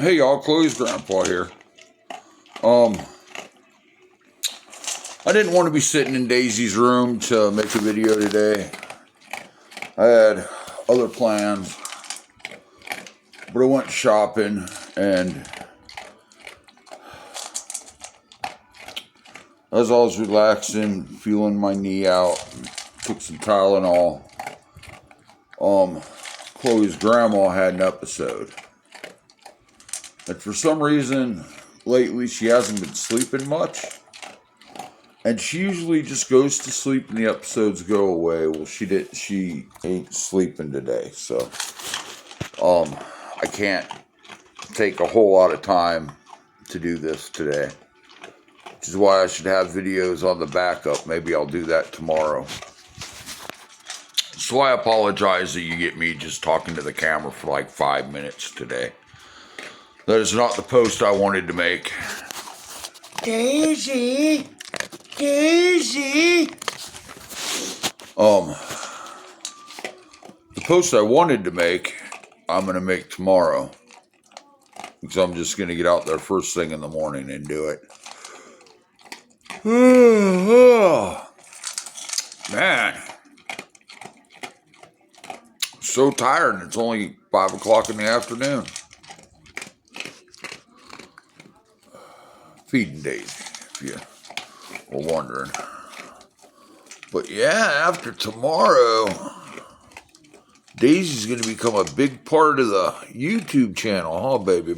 Hey y'all, Chloe's grandpa here. Um, I didn't want to be sitting in Daisy's room to make a video today. I had other plans, but I went shopping and as I was relaxing, feeling my knee out, took some Tylenol. Chloe's grandma had an episode. And for some reason, lately she hasn't been sleeping much. And she usually just goes to sleep and the episodes go away. Well, she ain't sleeping today, so I can't take a whole lot of time to do this today. Which is why I should have videos on the backup. Maybe I'll do that tomorrow. So I apologize that you get me just talking to the camera for like 5 minutes today. That is not the post I wanted to make. Daisy! Daisy! The post I wanted to make, I'm going to make tomorrow. Because I'm just going to get out there first thing in the morning and do it. Man. So tired and it's only 5 o'clock in the afternoon. Feeding Daisy, if you were wondering. But yeah, after tomorrow, Daisy's going to become a big part of the YouTube channel, huh, baby?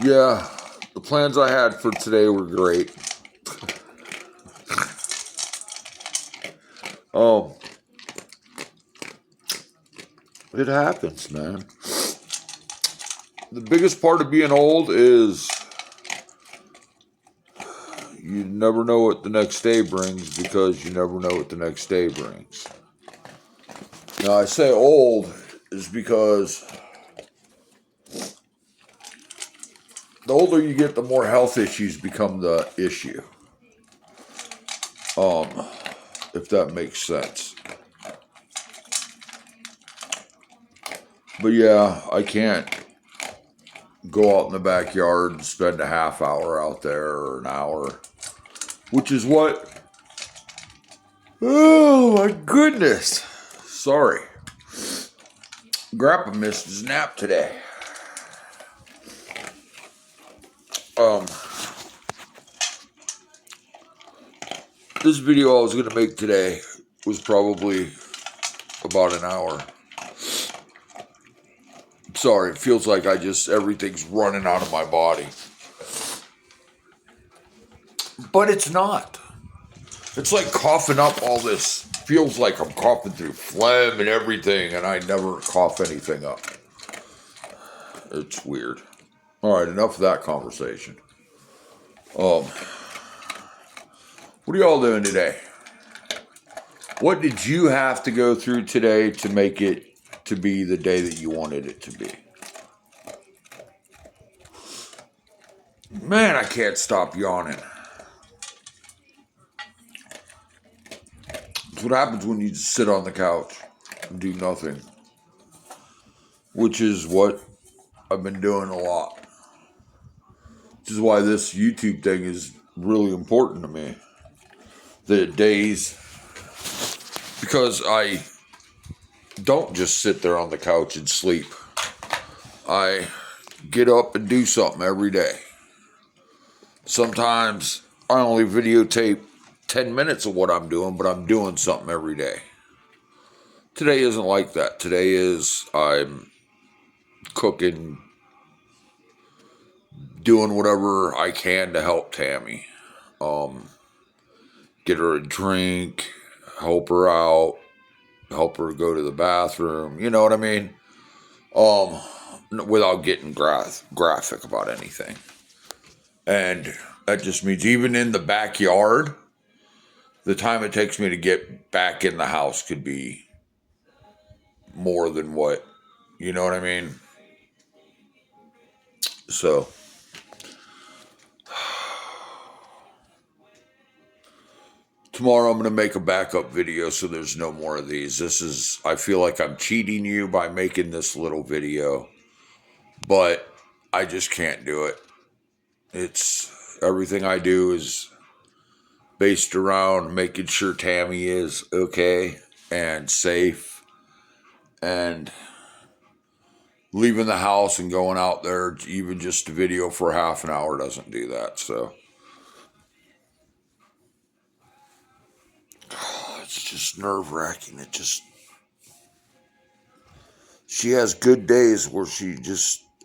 Yeah, the plans I had for today were great. It happens, man. The biggest part of being old is you never know what the next day brings because you never know what the next day brings. Now, I say old is because the older you get, the more health issues become the issue. If that makes sense. But yeah, I can't go out in the backyard and spend a half hour out there or an hour. Which is what... Oh my goodness. Sorry. Grandpa missed his nap today. This video I was going to make today was probably about an hour. Sorry, it feels like everything's running out of my body. But it's not. It's like coughing up all this. Feels like I'm coughing through phlegm and everything, and I never cough anything up. It's weird. All right, enough of that conversation. What are y'all doing today? What did you have to go through today to make it to be the day that you wanted it to be? Man, I can't stop yawning. It's what happens when you just sit on the couch and do nothing. Which is what I've been doing a lot. Which is why this YouTube thing is really important to me. The days, because I don't just sit there on the couch and sleep. I get up and do something every day. Sometimes I only videotape 10 minutes of what I'm doing, but I'm doing something every day. Today isn't like that. Today is I'm cooking, doing whatever I can to help Tammy. Get her a drink, help her out, help her go to the bathroom. You know what I mean? Without getting graphic about anything. And that just means even in the backyard, the time it takes me to get back in the house could be more than what, you know what I mean? So, Tomorrow I'm going to make a backup video so there's no more of these. I feel like I'm cheating you by making this little video, but I just can't do it. Everything I do is based around making sure Tammy is okay and safe, and leaving the house and going out there, even just a video for half an hour doesn't do that. So it's just nerve-wracking. She has good days where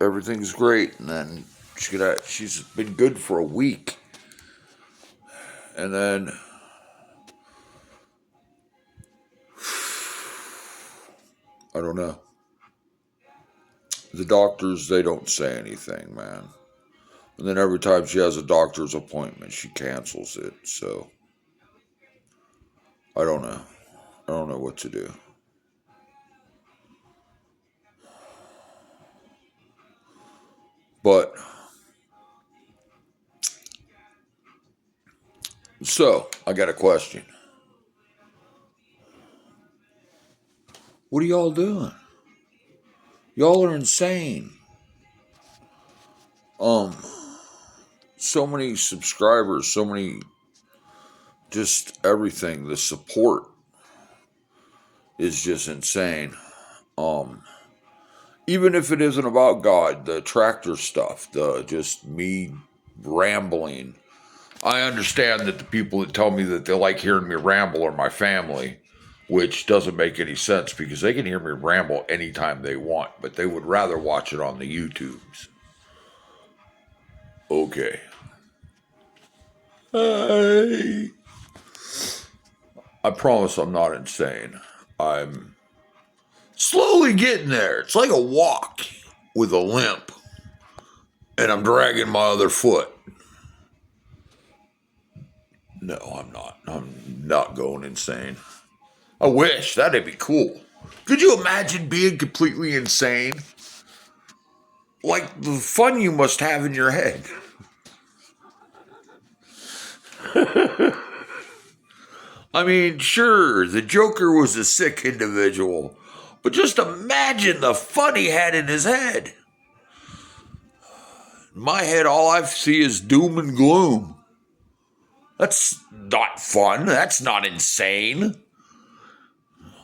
everything's great, and then she's been good for a week, and then I don't know. The doctors, they don't say anything, man. And then every time she has a doctor's appointment, she cancels it. So I don't know. I don't know what to do. But so I got a question. What are y'all doing? Y'all are insane. So many subscribers, so many, just everything. The support is just insane. Even if it isn't about God, the tractor stuff, just me rambling. I understand that the people that tell me that they like hearing me ramble are my family, which doesn't make any sense because they can hear me ramble anytime they want, but they would rather watch it on the YouTubes. Okay. Hey. I promise I'm not insane. I'm slowly getting there. It's like a walk with a limp, and I'm dragging my other foot. No, I'm not. I'm not going insane. I wish. That'd be cool. Could you imagine being completely insane? Like the fun you must have in your head. I mean, sure, the Joker was a sick individual, but just imagine the fun he had in his head. In my head, all I see is doom and gloom. That's not fun. That's not insane.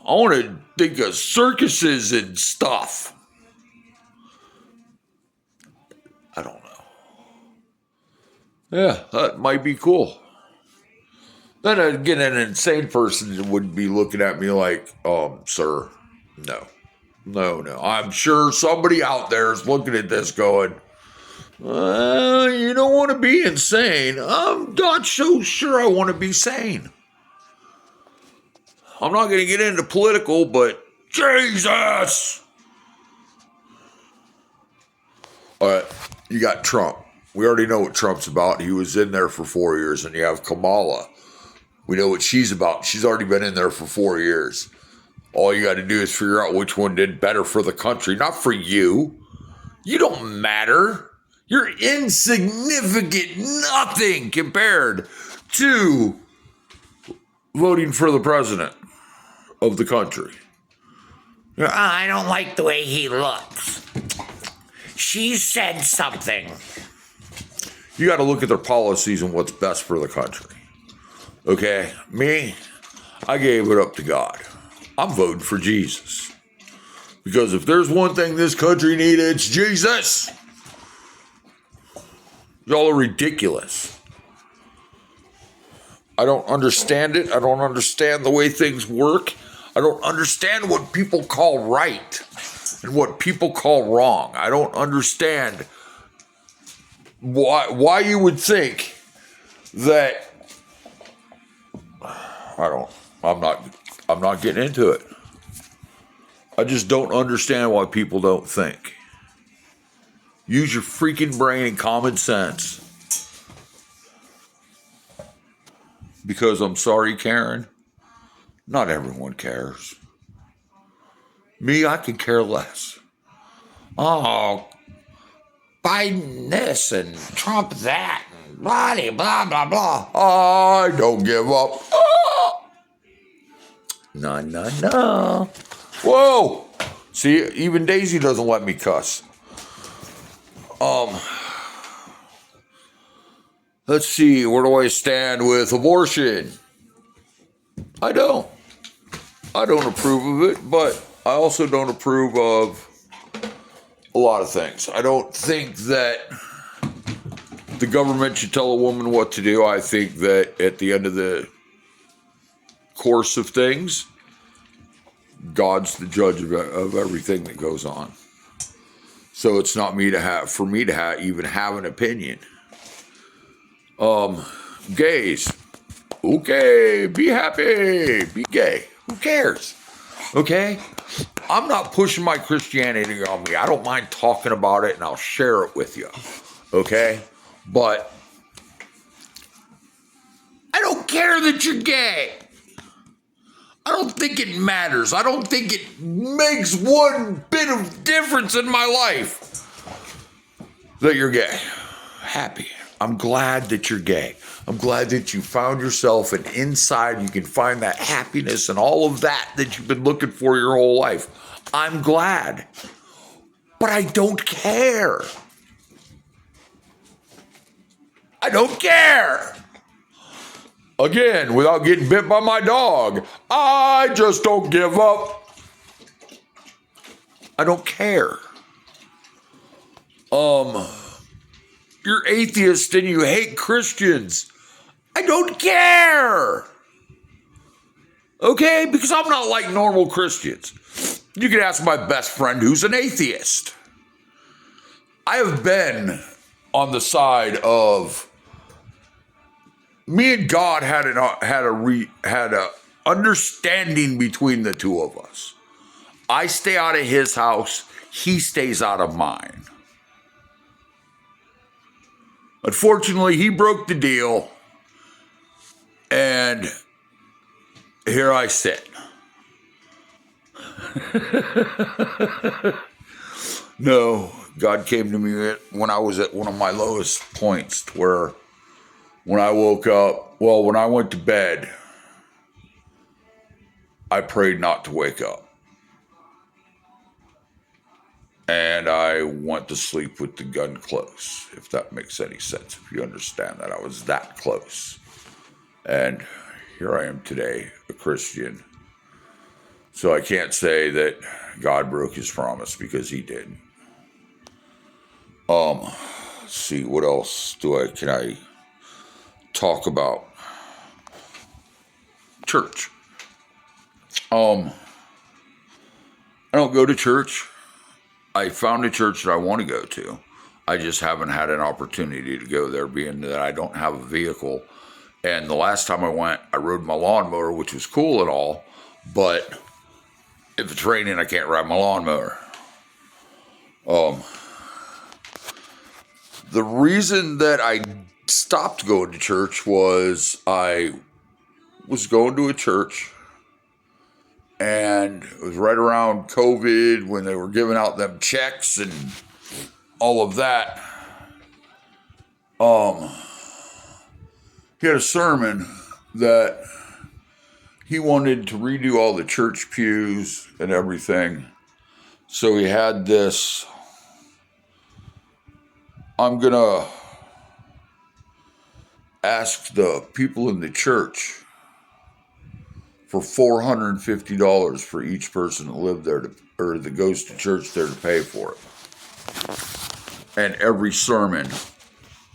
I want to think of circuses and stuff. I don't know. Yeah, that might be cool. Then again, an insane person would be looking at me like, sir, no. I'm sure somebody out there is looking at this going, you don't want to be insane. I'm not so sure I want to be sane. I'm not going to get into political, but Jesus! All right, you got Trump. We already know what Trump's about. He was in there for 4 years, and you have Kamala. We know what she's about. She's already been in there for 4 years. All you got to do is figure out which one did better for the country, not for you. You don't matter. You're insignificant, nothing compared to voting for the president of the country. I don't like the way he looks. She said something. You got to look at their policies and what's best for the country. Okay, me, I gave it up to God. I'm voting for Jesus. Because if there's one thing this country needs, it's Jesus. Y'all are ridiculous. I don't understand it. I don't understand the way things work. I don't understand what people call right and what people call wrong. I don't understand why you would think that. I'm not getting into it. I just don't understand why people don't think. Use your freaking brain and common sense. Because I'm sorry, Karen, not everyone cares. Me, I could care less. Oh, Biden this and Trump that. blah, blah, blah, blah. I don't give up. Ah! No, no, no. Whoa! See, even Daisy doesn't let me cuss. Let's see, where do I stand with abortion? I don't. I don't approve of it, but I also don't approve of a lot of things. I don't think that the government should tell a woman what to do. I think that at the end of the course of things, God's the judge of everything that goes on. So it's not for me to even have an opinion. Gays. Okay, be happy, be gay. Who cares? Okay? I'm not pushing my Christianity on me. I don't mind talking about it and I'll share it with you. Okay? But I don't care that you're gay. I don't think it matters. I don't think it makes one bit of difference in my life that you're gay. Happy. I'm glad that you're gay. I'm glad that you found yourself, and inside you can find that happiness and all of that you've been looking for your whole life. I'm glad. But I don't care. I don't care. Again, without getting bit by my dog, I just don't give up. I don't care. You're atheist and you hate Christians. I don't care. Okay? Because I'm not like normal Christians. You can ask my best friend who's an atheist. I have been on the side of me and God had a understanding between the two of us. I stay out of his house, he stays out of mine. Unfortunately, he broke the deal, and here I sit. No, God came to me when I was at one of my lowest points, where when I woke up, when I went to bed, I prayed not to wake up. And I went to sleep with the gun close, if that makes any sense, if you understand that. I was that close. And here I am today, a Christian. So I can't say that God broke his promise, because he did. Let's see, what else can I talk about? Church. I don't go to church. I found a church that I want to go to. I just haven't had an opportunity to go there, being that I don't have a vehicle. And the last time I went, I rode my lawnmower, which was cool and all, but if it's raining, I can't ride my lawnmower. The reason that I stopped going to church was I was going to a church, and it was right around COVID when they were giving out them checks and all of that. He had a sermon that he wanted to redo all the church pews and everything. So he had this, I'm going to ask the people in the church for $450 for each person that lived there or that goes to church there to pay for it. And every sermon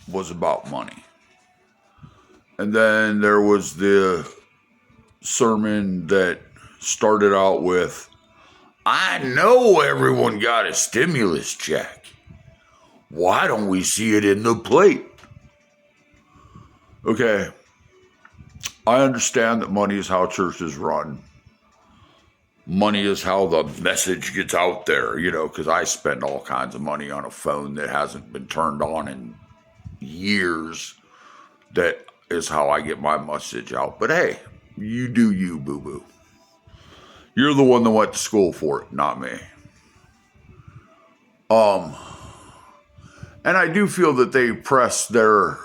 was about money. And then there was the sermon that started out with, I know everyone got a stimulus check. Why don't we see it in the plate? Okay. I understand that money is how churches run. Money is how the message gets out there, because I spend all kinds of money on a phone that hasn't been turned on in years. That is how I get my message out. But hey, you do you, boo-boo. You're the one that went to school for it, not me. And I do feel that they press their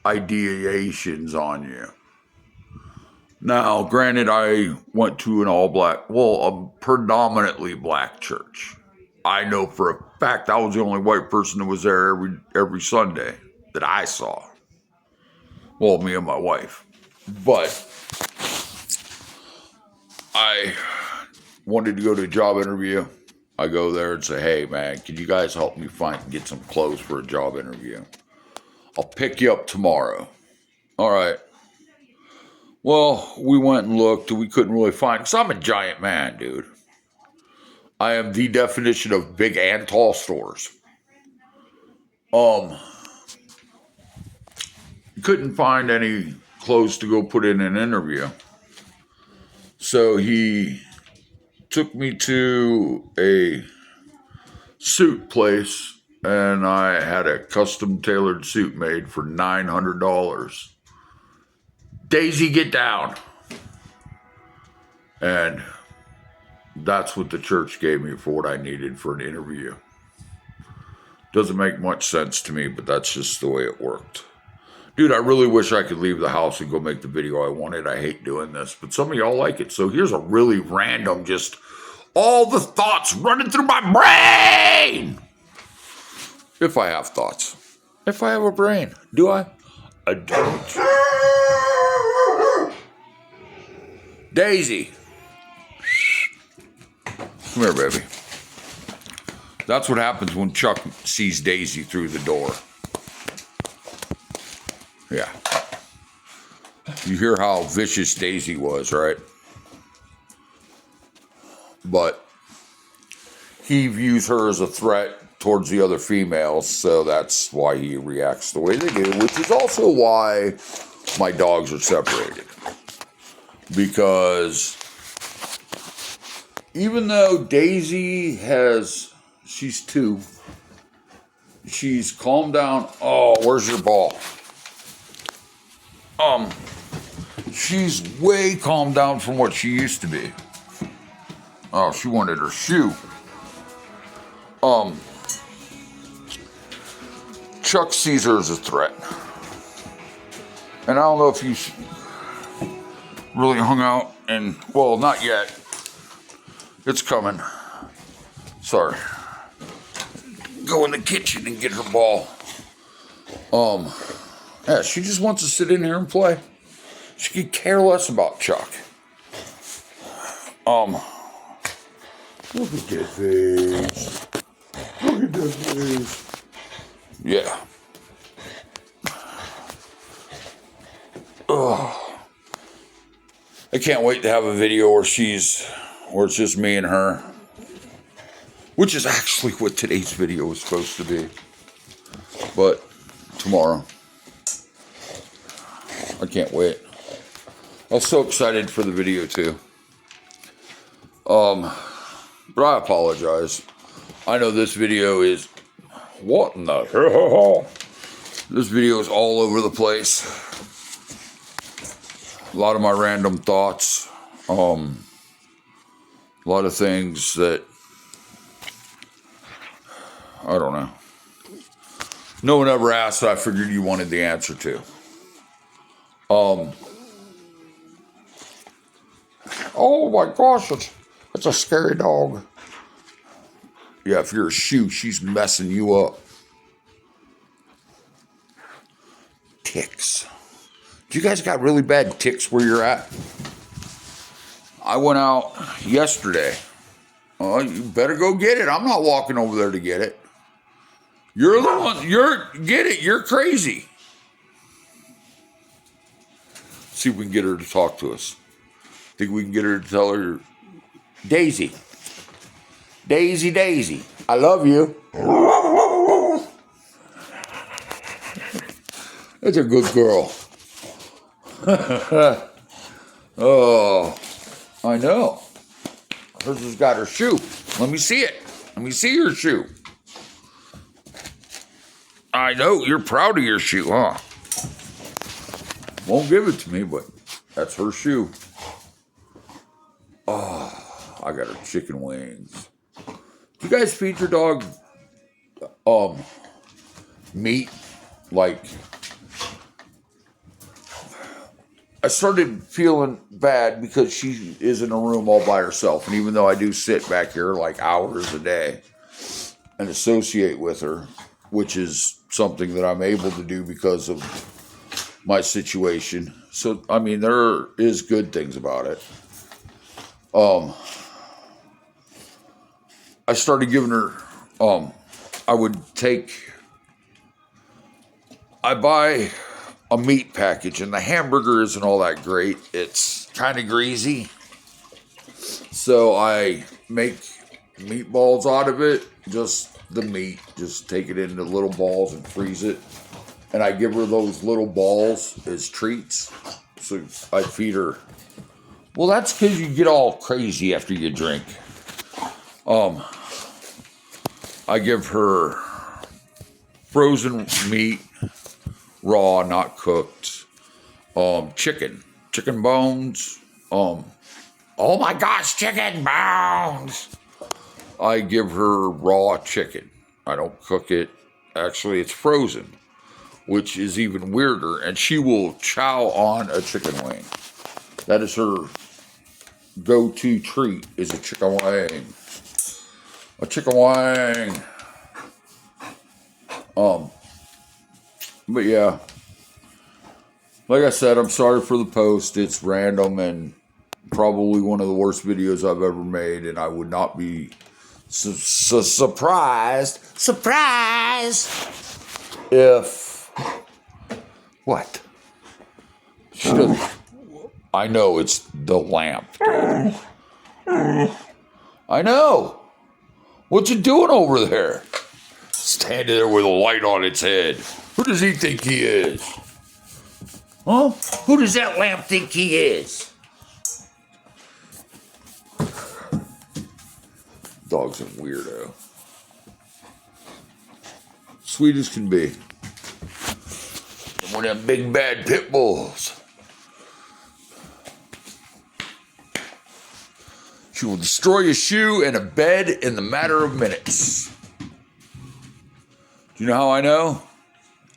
ideations on you. Now, granted, I went to an a predominantly black church. I know for a fact I was the only white person that was there every Sunday that I saw. Well, me and my wife. But I wanted to go to a job interview. I go there and say, hey, man, can you guys help me get some clothes for a job interview? I'll pick you up tomorrow. All right. Well, we went and looked, and we couldn't really find, because I'm a giant man, dude. I am the definition of big and tall stores. Couldn't find any clothes to go put in an interview. So he took me to a suit place, and I had a custom tailored suit made for $900. Daisy, get down. And that's what the church gave me for what I needed for an interview. Doesn't make much sense to me, but that's just the way it worked. Dude, I really wish I could leave the house and go make the video I wanted. I hate doing this, but some of y'all like it. So here's a really random, just all the thoughts running through my brain. If I have thoughts. If I have a brain. Do I? I don't. Daisy. Come here, baby. That's what happens when Chuck sees Daisy through the door. Yeah. You hear how vicious Daisy was, right? But he views her as a threat towards the other females, so that's why he reacts the way they do, which is also why my dogs are separated. Because even though Daisy she's 2, she's calmed down. Oh, where's your ball? She's way calmed down from what she used to be. Oh, she wanted her shoe. Chuck sees her as a threat. And I don't know if you really hung out and, well, not yet. It's coming. Sorry. Go in the kitchen and get her ball. Yeah, she just wants to sit in here and play. She could care less about Chuck. Look at that face. Look at that face. Yeah. Ugh. I can't wait to have a video where it's just me and her. Which is actually what today's video was supposed to be. But tomorrow. I can't wait. I was so excited for the video too. But I apologize. I know this video is, what in the hell? This video is all over the place. A lot of my random thoughts. A lot of things that, I don't know. No one ever asked, so I figured you wanted the answer to. Oh my gosh, it's a scary dog. Yeah, if you're a shoe, she's messing you up. Ticks. Do you guys got really bad ticks where you're at? I went out yesterday. Oh, you better go get it. I'm not walking over there to get it. You're the one. Get it. You're crazy. See if we can get her to talk to us. Think we can get her to tell her, Daisy, I love you. That's a good girl. Oh, I know. Hers has got her shoe. Let me see it. Let me see your shoe. I know, you're proud of your shoe, huh? Won't give it to me, but that's her shoe. Oh, I got her chicken wings. Do you guys feed your dog meat? Like I started feeling bad because she is in a room all by herself. And even though I do sit back here like hours a day and associate with her, which is something that I'm able to do because of my situation. So, I mean, there is good things about it. I started giving her, I buy a meat package, and the hamburger isn't all that great. It's kind of greasy. So I make meatballs out of it, just the meat, just take it into little balls and freeze it. And I give her those little balls as treats. So I feed her. Well, that's because you get all crazy after you drink. I give her frozen meat, raw, not cooked. Chicken bones. Oh my gosh, chicken bones! I give her raw chicken. I don't cook it. Actually, it's frozen, which is even weirder. And she will chow on a chicken wing. That is her go-to treat, is a chicken wing. A chicken wing. But yeah. Like I said, I'm sorry for the post. It's random and probably one of the worst videos I've ever made, and I would not be surprised if what? She doesn't. I know it's the lamp. I know. What you doing over there? Standing there with a light on its head. Who does he think he is? Huh? Who does that lamp think he is? Dog's a weirdo. Sweet as can be. One of them big bad pit bulls. She will destroy a shoe and a bed in the matter of minutes. Do you know how I know?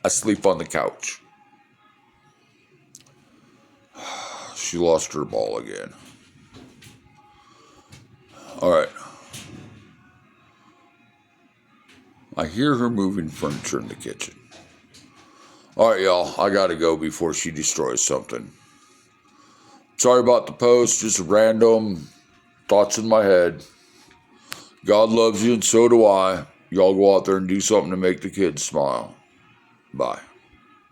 I sleep on the couch. She lost her ball again. All right. I hear her moving furniture in the kitchen. All right, y'all. I got to go before she destroys something. Sorry about the post. Just random thoughts in my head. God loves you and so do I. Y'all go out there and do something to make the kids smile. Bye.